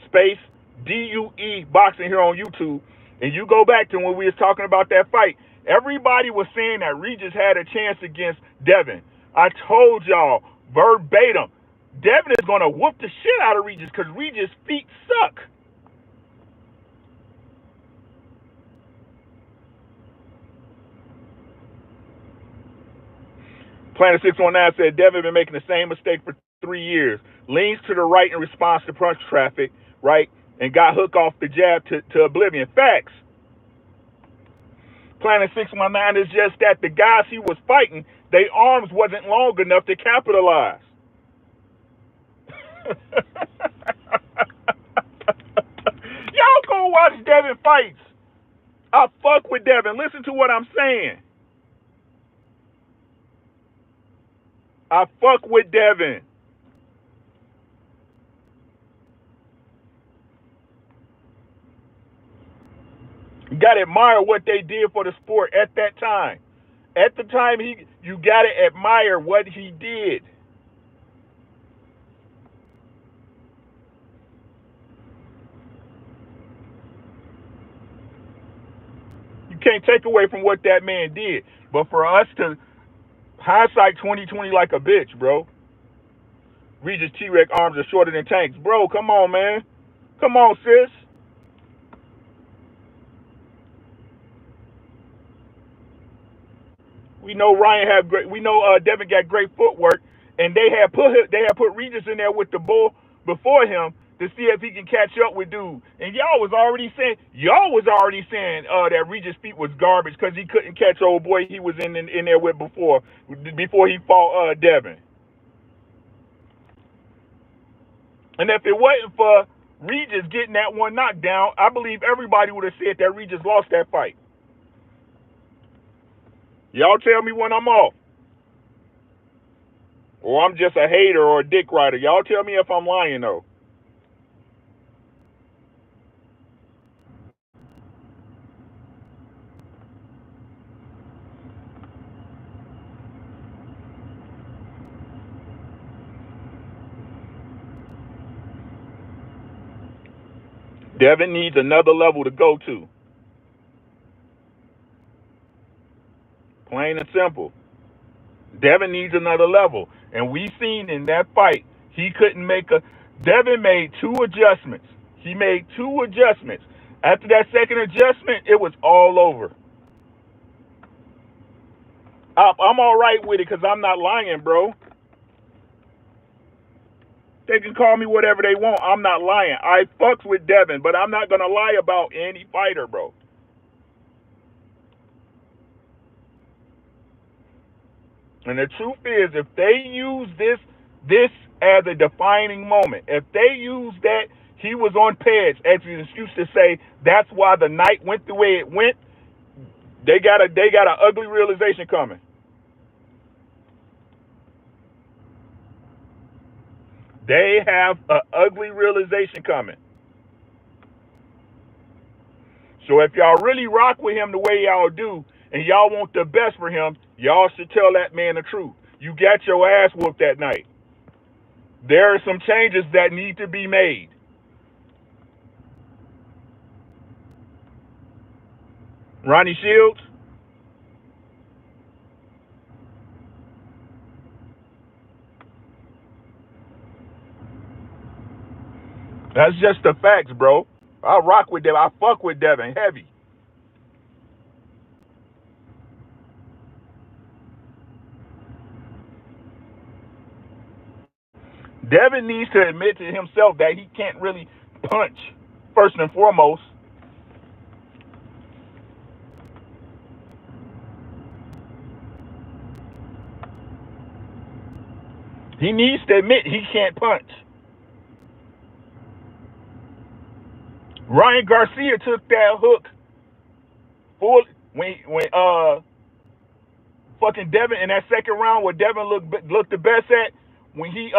space DUE Boxing here on YouTube, and you go back to when we was talking about that fight. Everybody was saying that Regis had a chance against Devin. I told y'all verbatim, Devin is gonna whoop the shit out of Regis because Regis' feet suck. Planet 619 said Devin been making the same mistake for 3 years. Leans to the right in response to punch traffic, right? And got hooked off the jab to oblivion. Facts. Planet 619 is just that the guys he was fighting, their arms wasn't long enough to capitalize. Y'all go watch Devin fights. I fuck with Devin. Listen to what I'm saying. I fuck with Devin. You gotta admire what they did for the sport at that time. At the time, you gotta admire what he did. You can't take away from what that man did. But for us to hindsight 2020 like a bitch, bro. Regis T-Rex arms are shorter than Tank's. Bro, come on, man. Come on, sis. We know Ryan had great. We know Devin got great footwork, and they had put Regis in there with the bull before him to see if he can catch up with dude. And y'all was already saying that Regis' feet was garbage because he couldn't catch old boy he was in there with before he fought Devin. And if it wasn't for Regis getting that one knockdown, I believe everybody would have said that Regis lost that fight. Y'all tell me when I'm off. Or I'm just a hater or a dick rider. Y'all tell me if I'm lying, though. Devin needs another level to go to. Plain and simple. Devin needs another level. And we seen in that fight, he couldn't make Devin made 2 adjustments. He made 2 adjustments. After that second adjustment, it was all over. I'm all right with it because I'm not lying, bro. They can call me whatever they want. I'm not lying. I fucks with Devin, but I'm not going to lie about any fighter, bro. And the truth is, if they use this as a defining moment, if they use that he was on pads as an excuse to say that's why the night went the way it went, they got an ugly realization coming. They have an ugly realization coming. So if y'all really rock with him the way y'all do, and y'all want the best for him, y'all should tell that man the truth. You got your ass whooped that night. There are some changes that need to be made. Ronnie Shields, that's just the facts, bro. I rock with Devin. I fuck with Devin heavy. Devin needs to admit to himself that he can't really punch, first and foremost. He needs to admit he can't punch. Ryan Garcia took that hook full when fucking Devin in that second round where Devin looked the best at, when he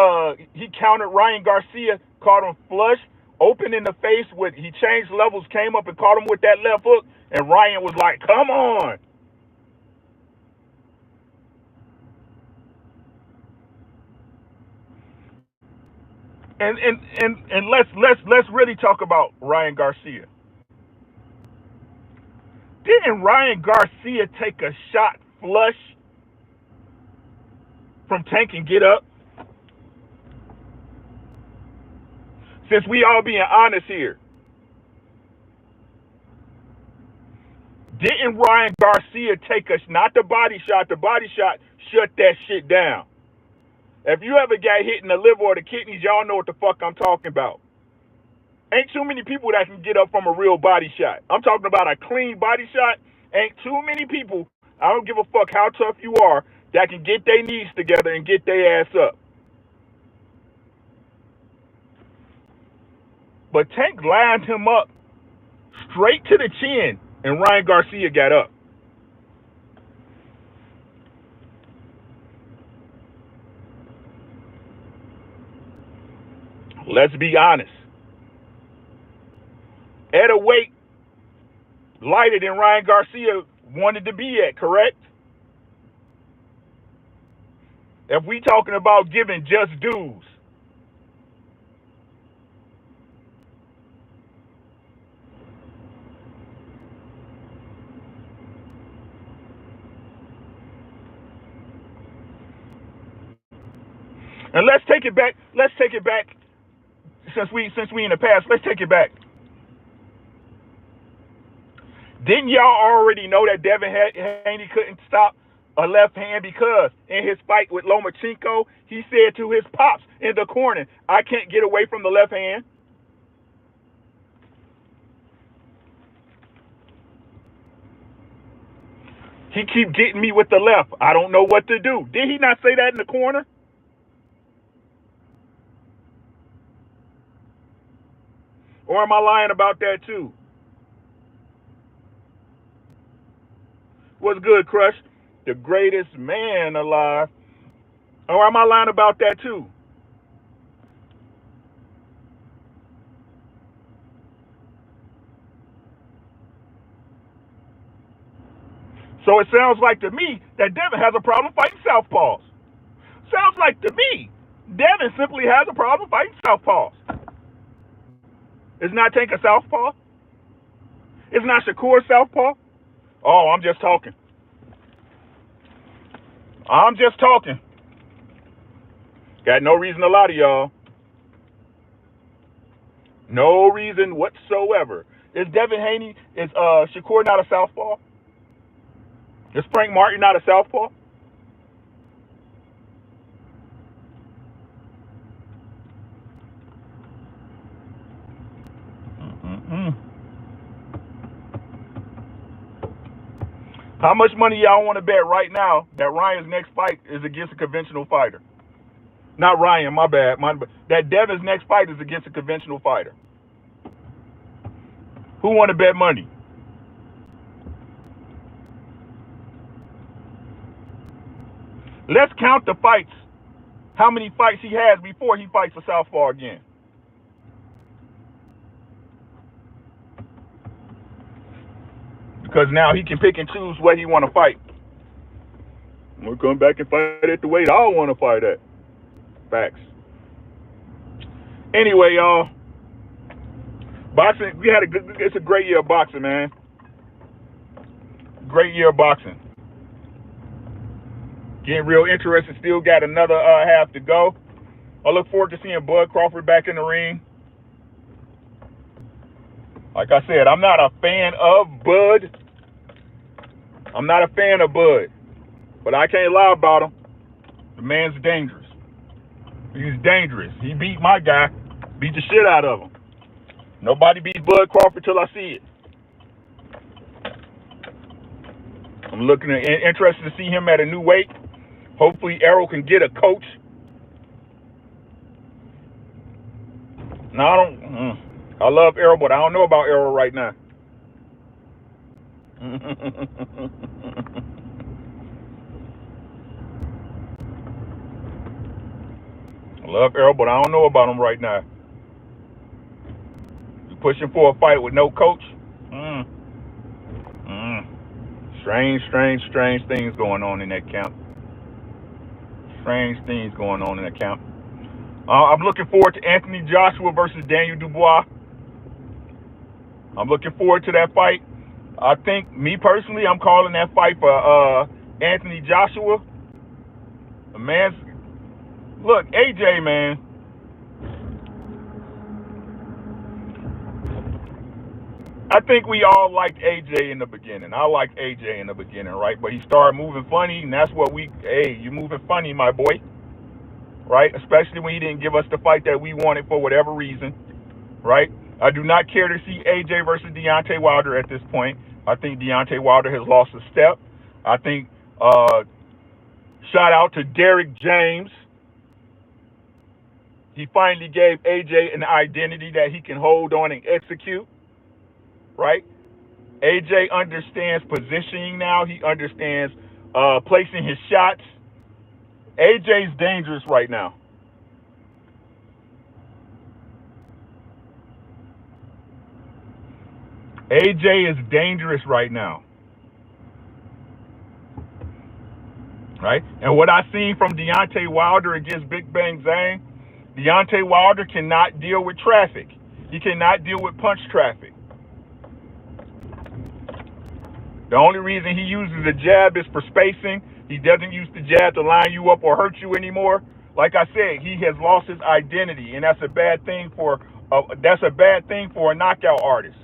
countered Ryan Garcia, caught him flush, open in the face with, he changed levels, came up and caught him with that left hook, and Ryan was like, "Come on." And let's really talk about Ryan Garcia. Didn't Ryan Garcia take a shot flush from Tank and get up? Since we all being honest here, didn't Ryan Garcia take a, not the body shot? The body shot shut that shit down. If you ever got hit in the liver or the kidneys, y'all know what the fuck I'm talking about. Ain't too many people that can get up from a real body shot. I'm talking about a clean body shot. Ain't too many people, I don't give a fuck how tough you are, that can get their knees together and get their ass up. But Tank lined him up straight to the chin, and Ryan Garcia got up. Let's be honest. At a weight lighter than Ryan Garcia wanted to be at, correct? If we talking about giving just dues. And let's take it back. Let's take it back. Since we in the past, let's take it back. Didn't y'all already know that Devin Haney couldn't stop a left hand because in his fight with Lomachenko, he said to his pops in the corner, "I can't get away from the left hand." He keep getting me with the left. I don't know what to do. Did he not say that in the corner? Or am I lying about that too? What's good, Crush? The greatest man alive. Or am I lying about that too? So it sounds like to me that Devin has a problem fighting southpaws. Sounds like to me Devin simply has a problem fighting southpaws. It's not Tank a southpaw. It's not Shakur southpaw. Oh, I'm just talking. I'm just talking. Got no reason to lie to y'all. No reason whatsoever. Is Devin Haney, is Shakur not a southpaw? Is Frank Martin not a southpaw? Mm-mm. How much money y'all want to bet right now that Ryan's next fight is against a conventional fighter? Not Ryan, my bad. That Devin's next fight is against a conventional fighter. Who want to bet money? Let's count the fights how many fights he has before he fights for Southpaw again. Because now he can pick and choose what he want to fight. We'll come back and fight at the weight I want to fight at. Facts. Anyway, y'all, boxing, it's a great year of boxing, man. Great year of boxing. Getting real interested. Still got another half to go. I look forward to seeing Bud Crawford back in the ring. Like I said, I'm not a fan of Bud. But I can't lie about him. The man's dangerous. He's dangerous. He beat my guy. Beat the shit out of him. Nobody beats Bud Crawford till I see it. I'm interested to see him at a new weight. Hopefully Errol can get a coach. No, I love Errol, but I don't know about Errol right now. I love Errol, but I don't know about him right now. You pushing for a fight with no coach? Strange things going on in that camp. I'm looking forward to Anthony Joshua versus Daniel Dubois. I'm looking forward to that fight. I think, me personally, I'm calling that fight for Anthony Joshua. The man's, look, AJ, man. I think we all liked AJ in the beginning. I liked AJ in the beginning, right? But he started moving funny, and that's what you moving funny, my boy. Right? Especially when he didn't give us the fight that we wanted for whatever reason. Right? I do not care to see AJ versus Deontay Wilder at this point. I think Deontay Wilder has lost a step. I think, shout out to Derrick James. He finally gave AJ an identity that he can hold on and execute. Right? AJ understands positioning now. He understands placing his shots. AJ's dangerous right now. AJ is dangerous right now. Right? And what I've seen from Deontay Wilder against Big Bang Zhang, Deontay Wilder cannot deal with traffic. He cannot deal with punch traffic. The only reason he uses a jab is for spacing. He doesn't use the jab to line you up or hurt you anymore. Like I said, he has lost his identity, and that's a bad thing for a knockout artist.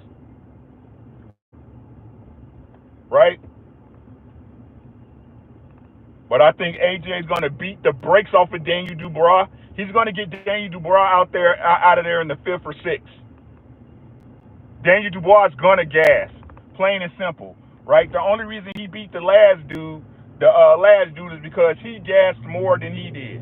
Right? But I think AJ is going to beat the brakes off of Daniel Dubois. He's going to get Daniel Dubois out of there in the 5th or 6th. Daniel Dubois is going to gas, plain and simple. Right? The only reason he beat the last dude is because he gassed more than he did.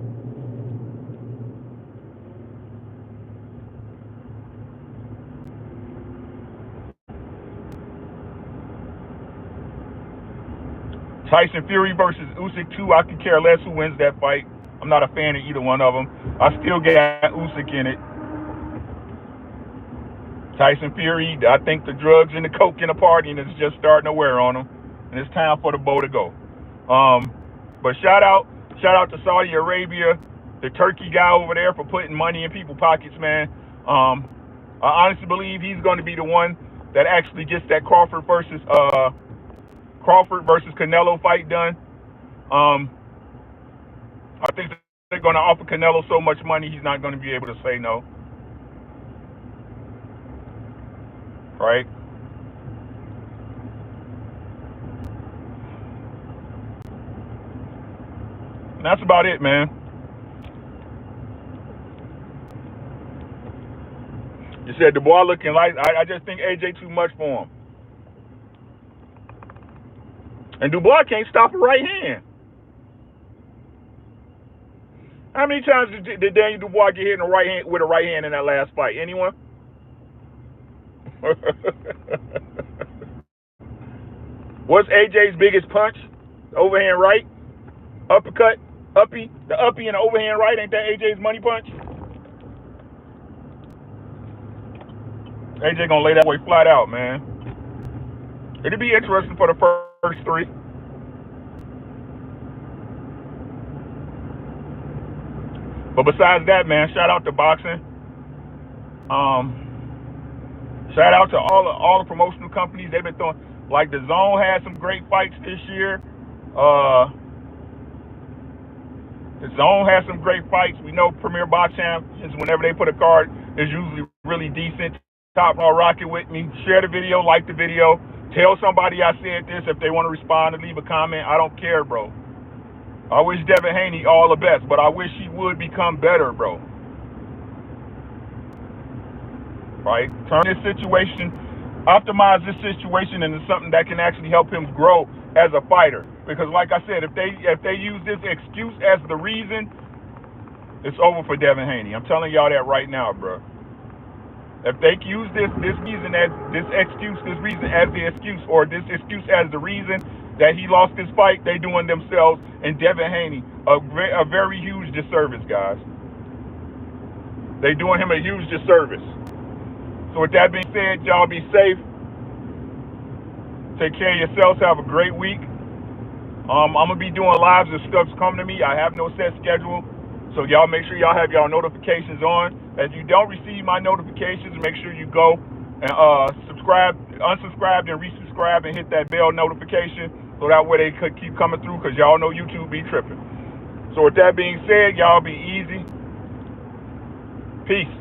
Tyson Fury versus Usyk 2, I could care less who wins that fight. I'm not a fan of either one of them. I still got Usyk in it. Tyson Fury, I think the drugs and the coke and the partying is just starting to wear on him, and it's time for the bow to go. But shout out to Saudi Arabia, the Turkey guy over there, for putting money in people's pockets, man. I honestly believe he's going to be the one that actually gets that Crawford versus Canelo fight done. I think they're going to offer Canelo so much money he's not going to be able to say no. Right? And that's about it, man. You said Dubois looking like, I just think AJ too much for him. And Dubois can't stop a right hand. How many times did Daniel Dubois get hit in the right hand with a right hand in that last fight? Anyone? What's AJ's biggest punch? Overhand right? Uppercut? The uppy and the overhand right, ain't that AJ's money punch? AJ gonna lay that way flat out, man. It'll be interesting for the first three. But besides that, man, shout out to boxing. Shout out to all the promotional companies. They've been throwing, like the Zone had some great fights this year. The Zone has some great fights. We know Premier Box Champions, whenever they put a card, is usually really decent. Top Raw Rocket with me. Share the video, like the video. Tell somebody I said this. If they want to respond and leave a comment, I don't care, bro. I wish Devin Haney all the best, but I wish he would become better, bro. Right? Turn this situation, optimize this situation into something that can actually help him grow as a fighter. Because like I said, if they use this excuse as the reason, it's over for Devin Haney. I'm telling y'all that right now, bro. If they use this reason as this reason as the excuse, or this excuse as the reason that he lost this fight, they doing themselves and Devin Haney a very huge disservice, guys. They doing him a huge disservice. So with that being said, y'all be safe. Take care of yourselves. Have a great week. I'm gonna be doing lives as stuff's come to me. I have no set schedule, so y'all make sure y'all have y'all notifications on. If you don't receive my notifications, make sure you go and unsubscribe, and resubscribe, and hit that bell notification, so that way they could keep coming through. Cause y'all know YouTube be tripping. So with that being said, y'all be easy. Peace.